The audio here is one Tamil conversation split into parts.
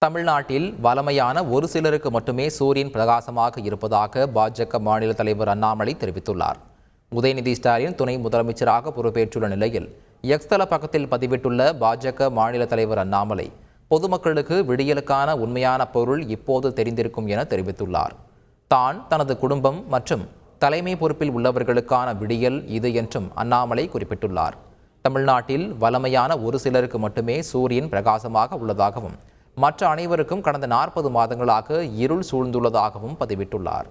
தமிழ்நாட்டில் வலமையான ஒரு சிலருக்கு மட்டுமே சூரியன் பிரகாசமாக இருப்பதாக பாஜக மாநில தலைவர் அண்ணாமலை தெரிவித்துள்ளார். உதயநிதி ஸ்டாலின் துணை முதலமைச்சராக பொறுப்பேற்றுள்ள நிலையில் எக்ஸ்தல பக்கத்தில் பதிவிட்டுள்ள பாஜக மாநில தலைவர் அண்ணாமலை, பொதுமக்களுக்கு விடியலுக்கான உண்மையான பொருள் இப்போது தெரிந்திருக்கும் என தெரிவித்துள்ளார். தான் தனது குடும்பம் மற்றும் தலைமை பொறுப்பில் உள்ளவர்களுக்கான விடியல் இது என்றும் அண்ணாமலை குறிப்பிட்டுள்ளார். தமிழ்நாட்டில் வலமையான ஒரு சிலருக்கு மட்டுமே சூரியன் பிரகாசமாக உள்ளதாகவும் மற்ற அனைவருக்கும் கடந்த 40 மாதங்களாக இருள் சூழ்ந்துள்ளதாகவும் பதிவிட்டுள்ளார்.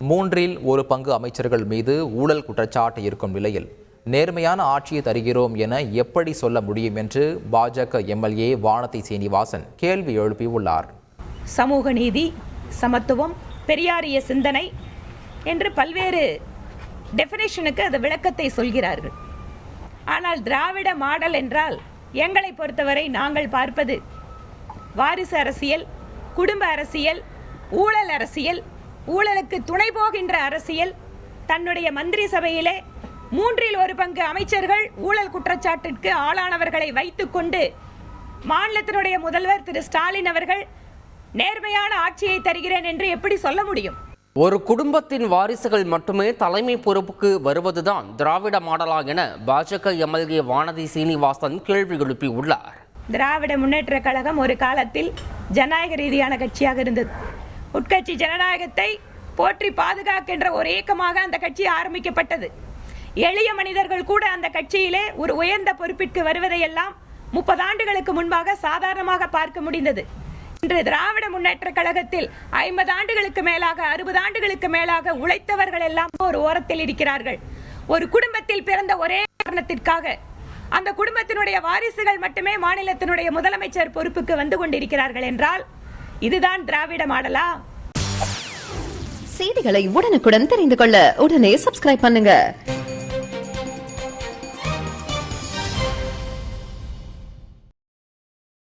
1/3 அமைச்சர்கள் மீது ஊழல் குற்றச்சாட்டு இருக்கும் நிலையில் நேர்மையான ஆட்சியை தருகிறோம் என எப்படி சொல்ல முடியும் என்று பாஜக எம்எல்ஏ வானதி சீனிவாசன் கேள்வி எழுப்பியுள்ளார். சமூக நீதி, சமத்துவம், பெரியாரிய சிந்தனை என்று பல்வேறு டெஃபினேஷனுக்கு அது விளக்கத்தை சொல்கிறார்கள். ஆனால் திராவிட மாடல் என்றால் எங்களை பொறுத்தவரை நாங்கள் பார்ப்பது வாரிசு அரசியல், குடும்ப அரசியல், ஊழல் அரசியல், ஊழலுக்கு துணை போகின்ற அரசியல். தன்னுடைய மந்திரி சபையிலே 1/3 அமைச்சர்கள் ஊழல் குற்றச்சாட்டிற்கு ஆளானவர்களை வைத்துக்கொண்டு மாநிலத்தினுடைய முதல்வர் திரு ஸ்டாலின் அவர்கள் நேர்மையான ஆட்சியை தருகிறேன் என்று எப்படி சொல்ல முடியும்? ஒரு குடும்பத்தின் வாரிசுகள் மட்டுமே தலைமை பொறுப்புக்கு வருவதுதான் திராவிட மாடலா என பாஜக எம்எல்ஏ வானதி சீனிவாசன் கேள்வி எழுப்பியுள்ளார். திராவிட முன்னேற்ற கழகம் ஒரு காலத்தில் ஜனநாயக ரீதியான கட்சியாக இருந்தது. உட்கட்சி ஜனநாயகத்தை போற்றி பாதுகாக்கின்ற ஒரு இயக்கமாக அந்த கட்சி ஆரம்பிக்கப்பட்டது. எளிய மனிதர்கள் கூட அந்த கட்சியிலே ஒரு உயர்ந்த பொறுப்பிற்கு வருவதையெல்லாம் 30 ஆண்டுகளுக்கு முன்பாக சாதாரணமாக பார்க்க முடிந்தது. இன்று திராவிட முன்னேற்ற கழகத்தில் 50 ஆண்டுகளுக்கு மேலாக 60 ஆண்டுகளுக்கு மேலாக உழைத்தவர்கள் எல்லாம் ஒரு ஓரத்தில் இருக்கிறார்கள். ஒரு குடும்பத்தில் பிறந்த ஒரே காரணத்திற்காக அந்த குடும்பத்தினுடைய வாரிசுகள் மட்டுமே மாநிலத்தினுடைய முதலமைச்சர் பொறுப்புக்கு வந்து கொண்டிருக்கிறார்கள் என்றால் இதுதான் திராவிட மாடலா? செய்திகளை உடனுக்குடன் தெரிந்து கொள்ள உடனே சப்ஸ்கிரைப் பண்ணுங்க.